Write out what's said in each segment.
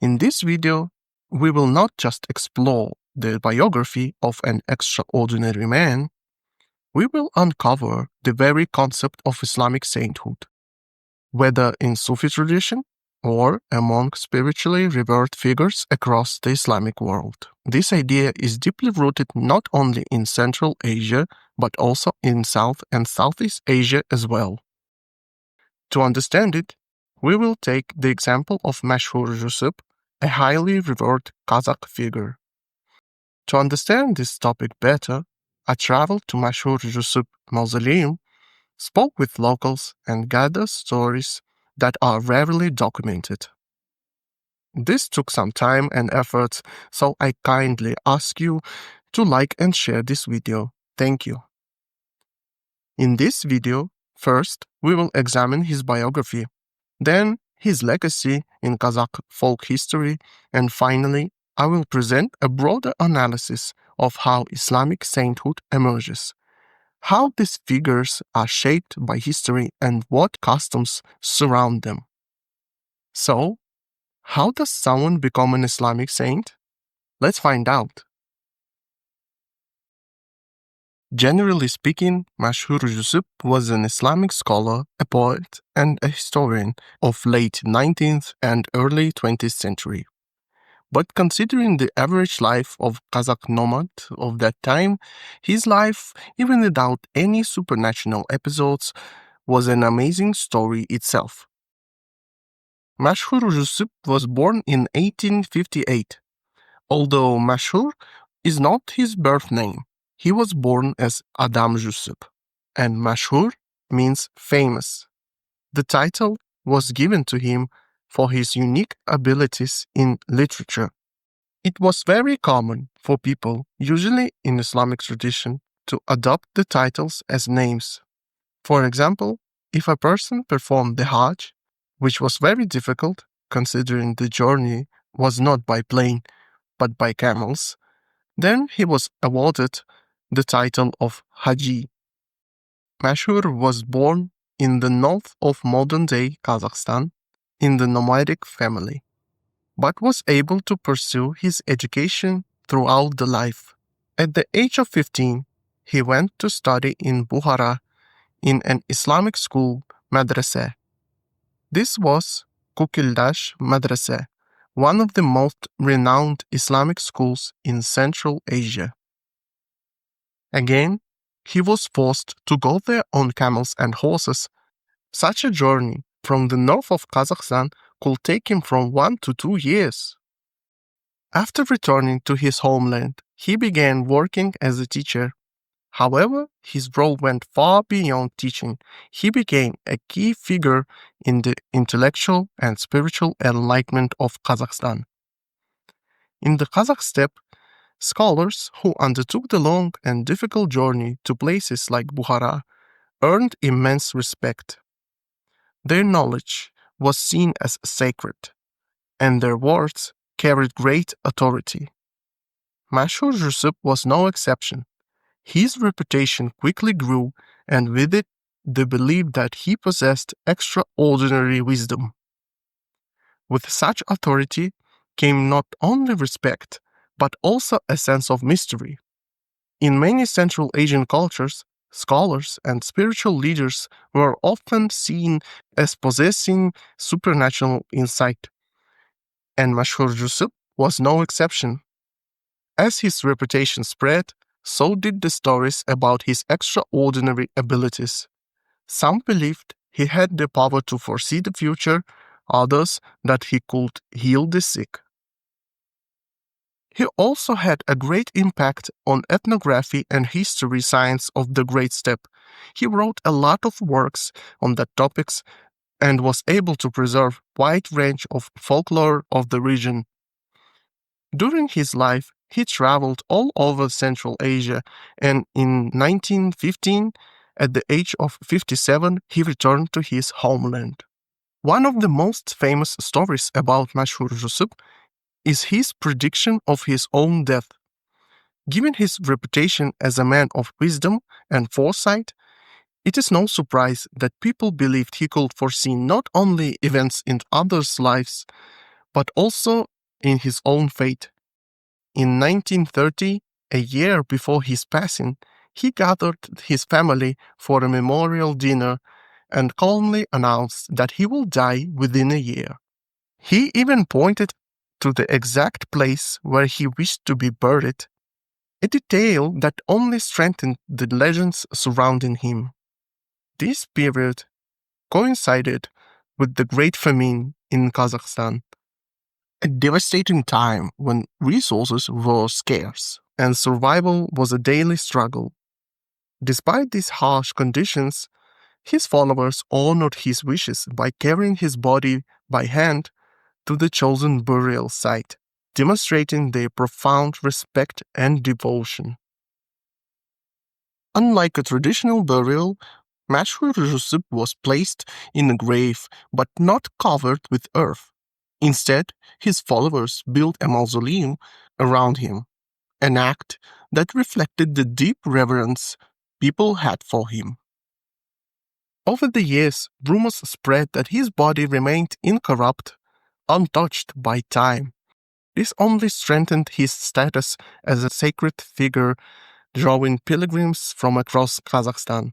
In this video, we will not just explore the biography of an extraordinary man, we will uncover the very concept of Islamic sainthood, whether in Sufi tradition or among spiritually revered figures across the Islamic world. This idea is deeply rooted not only in Central Asia, but also in South and Southeast Asia as well. To understand it, we will take the example of Mashkhur Jusup, a highly revered Kazakh figure. To understand this topic better, I traveled to Mashkhur Jusup mausoleum, spoke with locals, and gathered stories that are rarely documented. This took some time and effort, so I kindly ask you to like and share this video. Thank you. In this video, first, we will examine his biography, then his legacy in Kazakh folk history, and finally, I will present a broader analysis of how Islamic sainthood emerges, how these figures are shaped by history, and what customs surround them. So, how does someone become an Islamic saint? Let's find out. Generally speaking, Mashkhur Jusup was an Islamic scholar, a poet, and a historian of late 19th and early 20th century. But considering the average life of Kazakh nomad of that time, his life, even without any supernatural episodes, was an amazing story itself. Mashkhur Jusup was born in 1858. Although Mashkhur is not his birth name, he was born as Adam Jusup, and Mashkhur means famous. The title was given to him for his unique abilities in literature. It was very common for people, usually in Islamic tradition, to adopt the titles as names. For example, if a person performed the Hajj, which was very difficult considering the journey was not by plane but by camels, then he was awarded the title of Haji. Mashkhur was born in the north of modern-day Kazakhstan in the nomadic family, but was able to pursue his education throughout the life. At the age of 15, he went to study in Bukhara in an Islamic school, madrasa. This was Kukildash Madrasa, one of the most renowned Islamic schools in Central Asia. Again, he was forced to go there on camels and horses. Such a journey from the north of Kazakhstan could take him from 1 to 2 years. After returning to his homeland, he began working as a teacher. However, his role went far beyond teaching. He became a key figure in the intellectual and spiritual enlightenment of Kazakhstan. In the Kazakh steppe, scholars who undertook the long and difficult journey to places like Bukhara earned immense respect. Their knowledge was seen as sacred, and their words carried great authority. Mashkhur Jusup was no exception. His reputation quickly grew, and with it, the belief that he possessed extraordinary wisdom. With such authority came not only respect, but also a sense of mystery. In many Central Asian cultures, scholars and spiritual leaders were often seen as possessing supernatural insight, and Mashkhur Jusup was no exception. As his reputation spread, so did the stories about his extraordinary abilities. Some believed he had the power to foresee the future, others that he could heal the sick. He also had a great impact on ethnography and history science of the Great Steppe. He wrote a lot of works on that topics and was able to preserve wide range of folklore of the region. During his life, he traveled all over Central Asia, and in 1915, at the age of 57, he returned to his homeland. One of the most famous stories about Mashkhur Jusup is his prediction of his own death. Given his reputation as a man of wisdom and foresight, it is no surprise that people believed he could foresee not only events in others' lives, but also in his own fate. In 1930, a year before his passing, he gathered his family for a memorial dinner and calmly announced that he will die within a year. He even pointed to the exact place where he wished to be buried, a detail that only strengthened the legends surrounding him. This period coincided with the Great Famine in Kazakhstan, a devastating time when resources were scarce and survival was a daily struggle. Despite these harsh conditions, his followers honored his wishes by carrying his body by hand to the chosen burial site, demonstrating their profound respect and devotion. Unlike a traditional burial, Mashkhur Jusup was placed in a grave but not covered with earth. Instead, his followers built a mausoleum around him, an act that reflected the deep reverence people had for him. Over the years, rumors spread that his body remained incorrupt, untouched by time. This only strengthened his status as a sacred figure, drawing pilgrims from across Kazakhstan.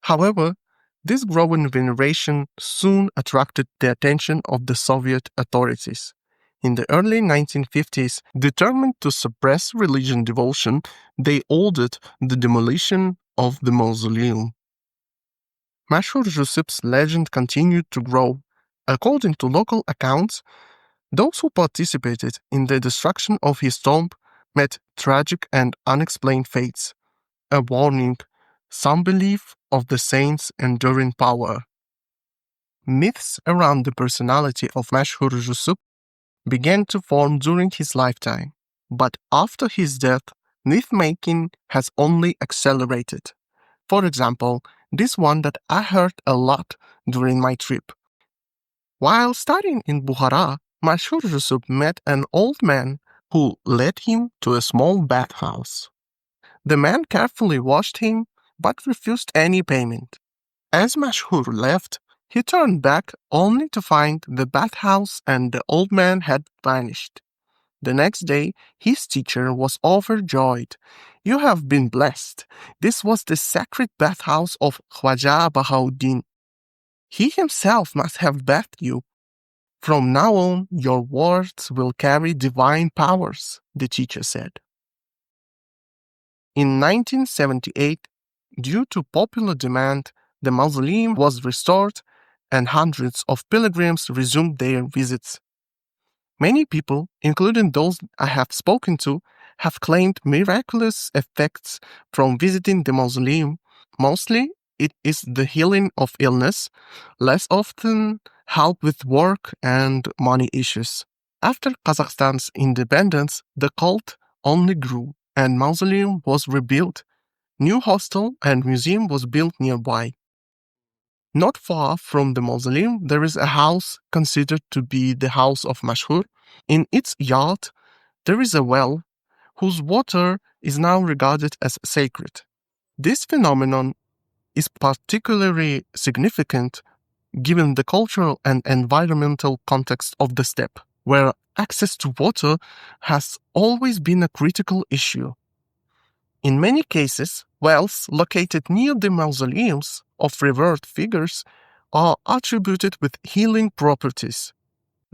However, this growing veneration soon attracted the attention of the Soviet authorities. In the early 1950s, determined to suppress religion devotion, they ordered the demolition of the mausoleum. Mashkhur Jusup's legend continued to grow. According to local accounts, those who participated in the destruction of his tomb met tragic and unexplained fates, a warning, some believe, of the saint's enduring power. Myths around the personality of Mashkhur Jusup began to form during his lifetime, but after his death, myth-making has only accelerated. For example, this one that I heard a lot during my trip. While studying in Bukhara, Mashkhur Jusup met an old man who led him to a small bathhouse. The man carefully washed him but refused any payment. As Mashkhur left, he turned back only to find the bathhouse and the old man had vanished. The next day, his teacher was overjoyed. "You have been blessed. This was the sacred bathhouse of Khwaja Bahauddin. He himself must have bathed you. From now on, your words will carry divine powers," the teacher said. In 1978, due to popular demand, the mausoleum was restored and hundreds of pilgrims resumed their visits. Many people, including those I have spoken to, have claimed miraculous effects from visiting the mausoleum. Mostly, it is the healing of illness, less often help with work and money issues. After Kazakhstan's independence, the cult only grew and mausoleum was rebuilt. New hostel and museum was built nearby. Not far from the mausoleum, there is a house considered to be the house of Mashkhur. In its yard, there is a well whose water is now regarded as sacred. This phenomenon is particularly significant given the cultural and environmental context of the steppe, where access to water has always been a critical issue. In many cases, wells located near the mausoleums of revered figures are attributed with healing properties,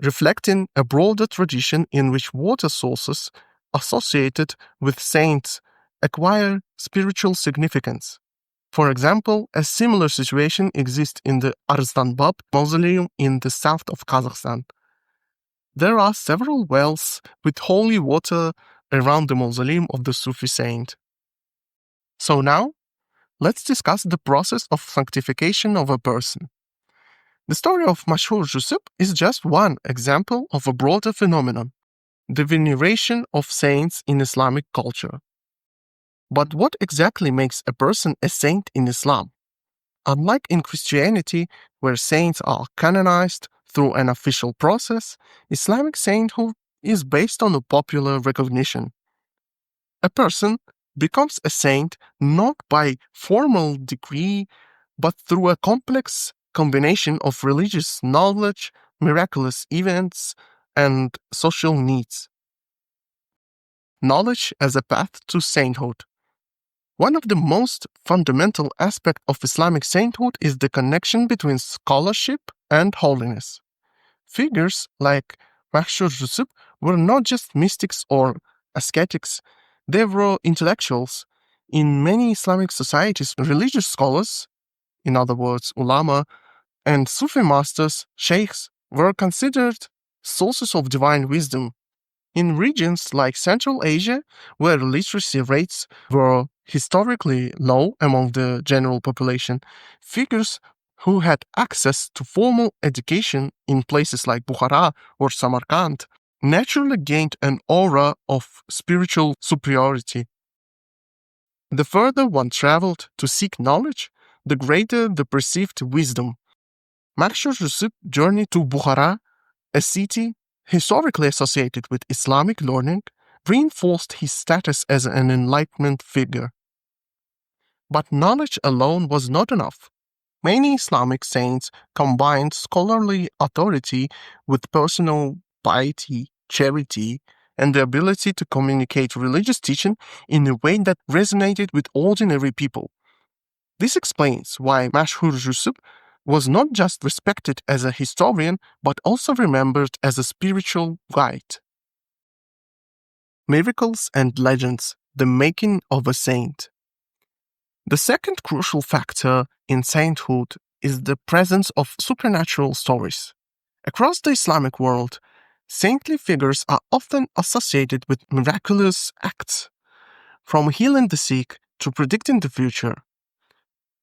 reflecting a broader tradition in which water sources associated with saints acquire spiritual significance. For example, a similar situation exists in the Arzdanbab mausoleum in the south of Kazakhstan. There are several wells with holy water around the mausoleum of the Sufi saint. So now, let's discuss the process of sanctification of a person. The story of Mashkhur Jusup is just one example of a broader phenomenon, the veneration of saints in Islamic culture. But what exactly makes a person a saint in Islam? Unlike in Christianity, where saints are canonized through an official process, Islamic sainthood is based on a popular recognition. A person becomes a saint not by formal decree, but through a complex combination of religious knowledge, miraculous events, and social needs. Knowledge as a path to sainthood. One of the most fundamental aspects of Islamic sainthood is the connection between scholarship and holiness. Figures like Mashkhur Jusup were not just mystics or ascetics, they were intellectuals. In many Islamic societies, religious scholars, in other words, ulama, and Sufi masters, sheikhs, were considered sources of divine wisdom. In regions like Central Asia, where literacy rates were historically low among the general population, figures who had access to formal education in places like Bukhara or Samarkand naturally gained an aura of spiritual superiority. The further one traveled to seek knowledge, the greater the perceived wisdom. Mashkhur Jusup's journey to Bukhara, a city historically associated with Islamic learning, reinforced his status as an Enlightenment figure. But knowledge alone was not enough. Many Islamic saints combined scholarly authority with personal piety, charity, and the ability to communicate religious teaching in a way that resonated with ordinary people. This explains why Mashkhur Jusup was not just respected as a historian, but also remembered as a spiritual guide. Miracles and legends, the making of a saint. The second crucial factor in sainthood is the presence of supernatural stories. Across the Islamic world, saintly figures are often associated with miraculous acts, from healing the sick to predicting the future.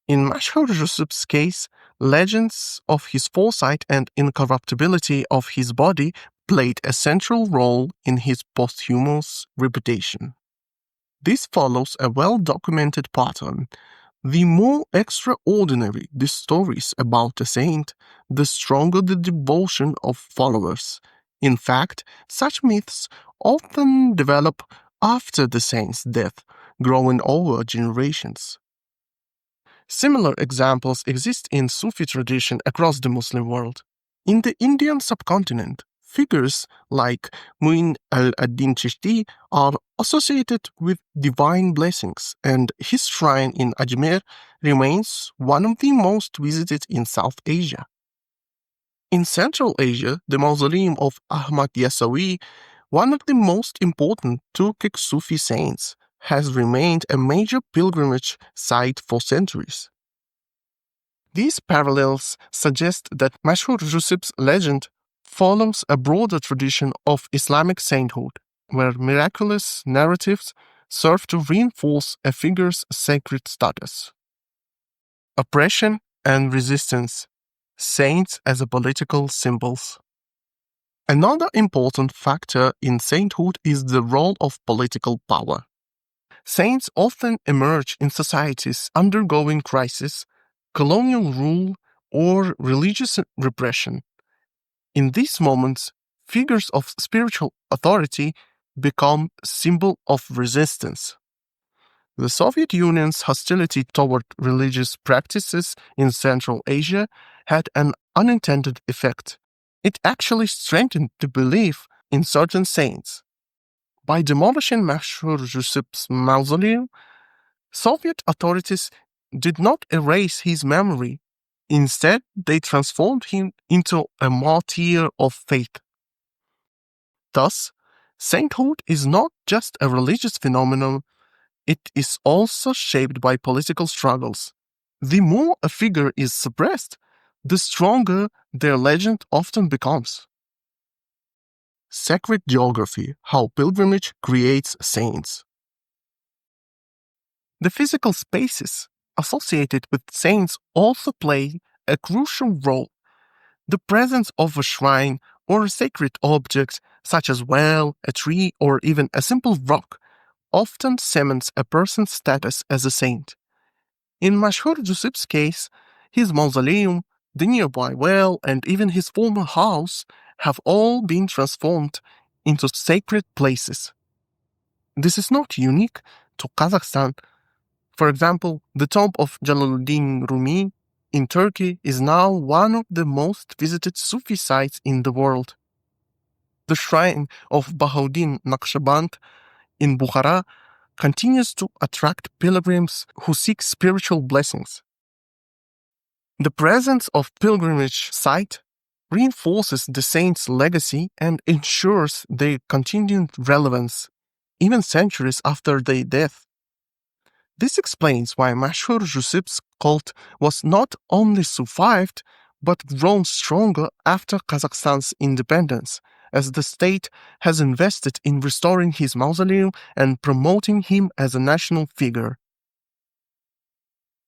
In Mashkhur Jusup's case, legends of his foresight and incorruptibility of his body played a central role in his posthumous reputation. This follows a well-documented pattern. The more extraordinary the stories about a saint, the stronger the devotion of followers. In fact, such myths often develop after the saint's death, growing over generations. Similar examples exist in Sufi tradition across the Muslim world. In the Indian subcontinent, figures like Muin al-Adin Chishti are associated with divine blessings, and his shrine in Ajmer remains one of the most visited in South Asia. In Central Asia, the mausoleum of Ahmad Yasawi, one of the most important Turkic Sufi saints, has remained a major pilgrimage site for centuries. These parallels suggest that Mashkhur Jusup's legend follows a broader tradition of Islamic sainthood, where miraculous narratives serve to reinforce a figure's sacred status. Oppression and resistance, saints as a political symbols. Another important factor in sainthood is the role of political power. Saints often emerge in societies undergoing crisis, colonial rule, or religious repression. In these moments, figures of spiritual authority become a symbol of resistance. The Soviet Union's hostility toward religious practices in Central Asia had an unintended effect. It actually strengthened the belief in certain saints. By demolishing Mashkhur Jusup's mausoleum, Soviet authorities did not erase his memory. Instead, they transformed him into a martyr of faith. Thus, sainthood is not just a religious phenomenon, it is also shaped by political struggles. The more a figure is suppressed, the stronger their legend often becomes. Sacred geography, how pilgrimage creates saints. The physical spaces associated with saints also play a crucial role. The presence of a shrine or a sacred object, such as well, a tree, or even a simple rock, often cements a person's status as a saint. In Mashkhur Jusup's case, his mausoleum, the nearby well, and even his former house have all been transformed into sacred places. This is not unique to Kazakhstan. For example, the tomb of Jalaluddin Rumi in Turkey is now one of the most visited Sufi sites in the world. The shrine of Bahauddin Naqshband in Bukhara continues to attract pilgrims who seek spiritual blessings. The presence of pilgrimage site reinforces the saints' legacy and ensures their continued relevance, even centuries after their death. This explains why Mashkhur Jusup's cult was not only survived, but grown stronger after Kazakhstan's independence, as the state has invested in restoring his mausoleum and promoting him as a national figure.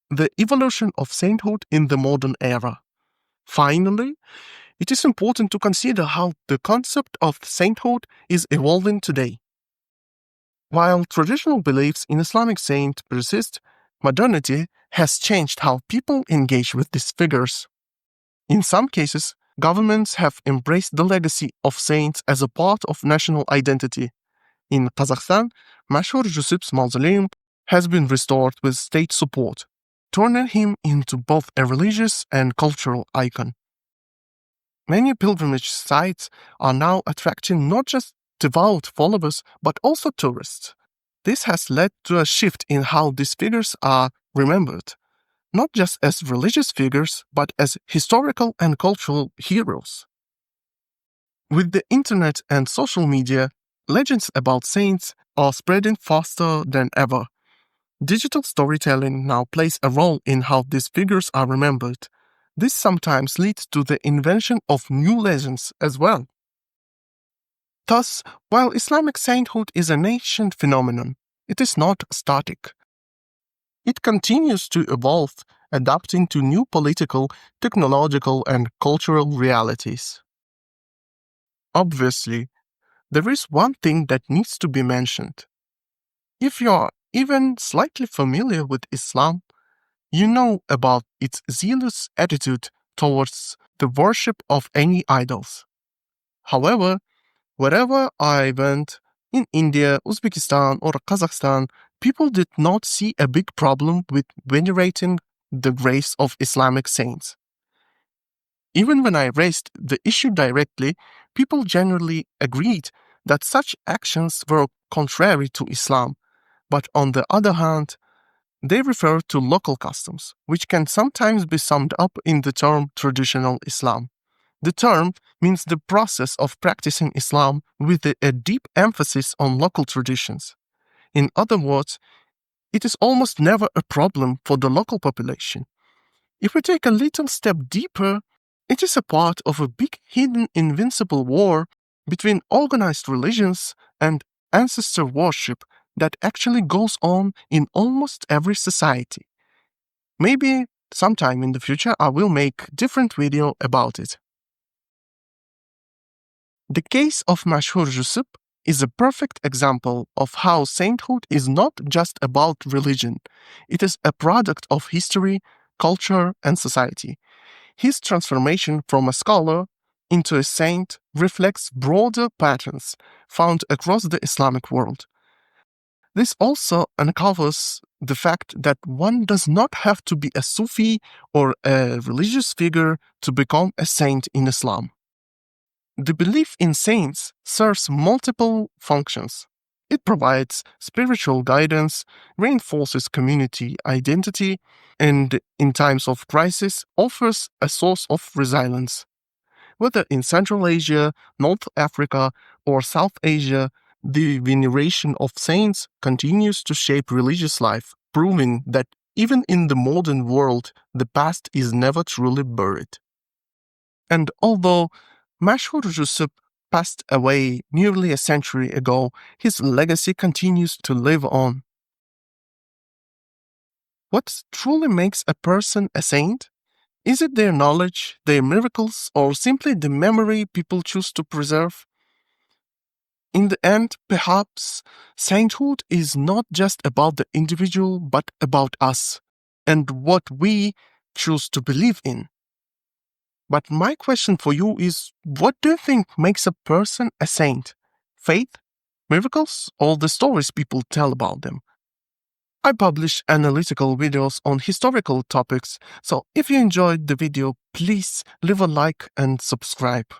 The evolution of sainthood in the modern era. Finally, it is important to consider how the concept of sainthood is evolving today. While traditional beliefs in Islamic saints persist, modernity has changed how people engage with these figures. In some cases, governments have embraced the legacy of saints as a part of national identity. In Kazakhstan, Mashkhur Jusup's mausoleum has been restored with state support, turning him into both a religious and cultural icon. Many pilgrimage sites are now attracting not just devout followers but also tourists. This has led to a shift in how these figures are remembered, not just as religious figures but as historical and cultural heroes. With the internet and social media, legends about saints are spreading faster than ever. Digital storytelling now plays a role in how these figures are remembered. This sometimes leads to the invention of new legends as well. Thus, while Islamic sainthood is an ancient phenomenon, it is not static. It continues to evolve, adapting to new political, technological, and cultural realities. Obviously, there is one thing that needs to be mentioned. If you are even slightly familiar with Islam, you know about its zealous attitude towards the worship of any idols. However, wherever I went, in India, Uzbekistan, or Kazakhstan, people did not see a big problem with venerating the graves of Islamic saints. Even when I raised the issue directly, people generally agreed that such actions were contrary to Islam, but on the other hand, they refer to local customs, which can sometimes be summed up in the term traditional Islam. The term means the process of practicing Islam with a deep emphasis on local traditions. In other words, it is almost never a problem for the local population. If we take a little step deeper, it is a part of a big hidden invincible war between organized religions and ancestor worship that actually goes on in almost every society. Maybe sometime in the future I will make a different video about it. The case of Mashkhur Jusup is a perfect example of how sainthood is not just about religion. It is a product of history, culture, and society. His transformation from a scholar into a saint reflects broader patterns found across the Islamic world. This also uncovers the fact that one does not have to be a Sufi or a religious figure to become a saint in Islam. The belief in saints serves multiple functions. It provides spiritual guidance, reinforces community identity, and in times of crisis offers a source of resilience. Whether in Central Asia, North Africa, or South Asia, the veneration of saints continues to shape religious life, proving that even in the modern world, the past is never truly buried. And although Mashkhur Jusup passed away nearly a century ago, his legacy continues to live on. What truly makes a person a saint? Is it their knowledge, their miracles, or simply the memory people choose to preserve? In the end, perhaps, sainthood is not just about the individual, but about us and what we choose to believe in. But my question for you is, what do you think makes a person a saint? Faith, miracles, or the stories people tell about them? I publish analytical videos on historical topics, so if you enjoyed the video, please leave a like and subscribe.